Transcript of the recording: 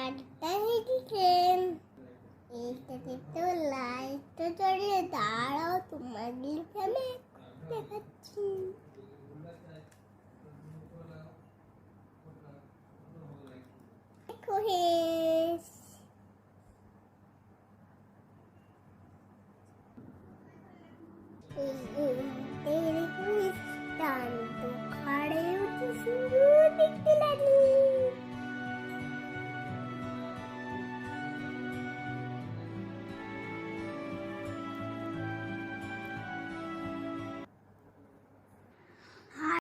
একটা হেঁটে ট্রেন এইটাতে তো লাইটটা জ্বলে দাঁড়াও তোমাদেরকে আমি দেখাচ্ছি দেখো হে